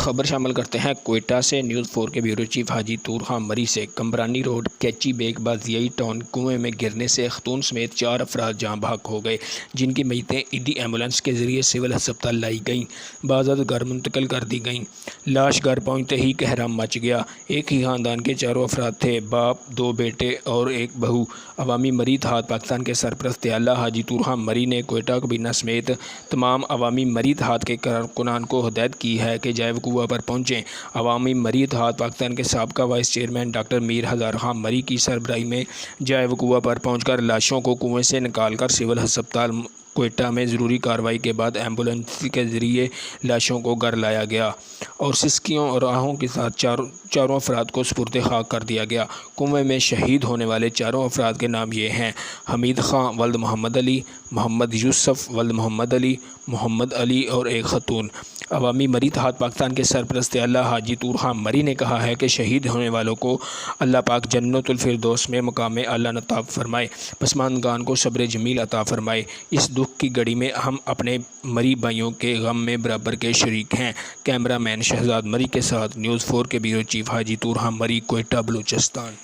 खबर शामिल करते हैं कोयटा से। न्यूज़ 4 के ब्यूरो चीफ हाजी तूरखान मरी से कम्बरानी रोड कैची बेग बाजियाई टाउन कुएं में गिरने से खतून समेत 4 अफराद जाँ बहक हो गए, जिनकी मैयतें ईडी एम्बुलेंस के जरिए सिविल अस्पताल लाई गईं, बाज़ात घर मुंतकिल कर दी गईं। लाश घर पहुँचते ही कहराम मच गया। एक ही ख़ानदान के 4 अफराद थे, बाप, 2 बेटे और एक बहू। अवामी मरीत हाथ पाकिस्तान के सरपरस्त आला हाजी तूरखान मरी ने कोयटा कबीना समेत तमाम अवामी मरीत हाथ के कारकुनान को हिदायत की है कि जाए वकूआ पर पहुँचें। अवामी मरीत हाथ पाकिस्तान के साबका वाइस चेयरमैन डॉक्टर मीर हज़ार खां मरी की सरबराही में जाए वकूआ पर पहुँचकर लाशों को कुएँ से निकाल कर सिविल अस्पताल कोयटा में ज़रूरी कार्रवाई के बाद एम्बुलेंस के ज़रिए लाशों को घर लाया गया और सिसकियों और आहों के साथ चारों अफराद को सुपुर्द खाक कर दिया गया। कुएं में शहीद होने वाले 4 अफराद के नाम ये हैं: हमीद खां वल्द मोहम्मद अली, मोहम्मद यूसुफ वल्द मोहम्मद अली, मोहम्मद अली और एक खतून। अवामी मरीत हाथ पाकिस्तान के सरपरस्त आला हाजी तूरखान मरी ने कहा है कि शहीद होने वालों को अल्लाह पाक जन्नतुल फिरदौस में मकाम आला नता फरमाए, पसमानदान को सब्र जमील अता फरमाए। इस दुख की घड़ी में हम अपने मरी भाइयों के गम में बराबर के शरीक हैं। कैमरामैन शहजाद मरी के साथ न्यूज़ 4 के ब्यूरो चीफ हाजी तूरखान मरी, कोयटा, बलूचिस्तान।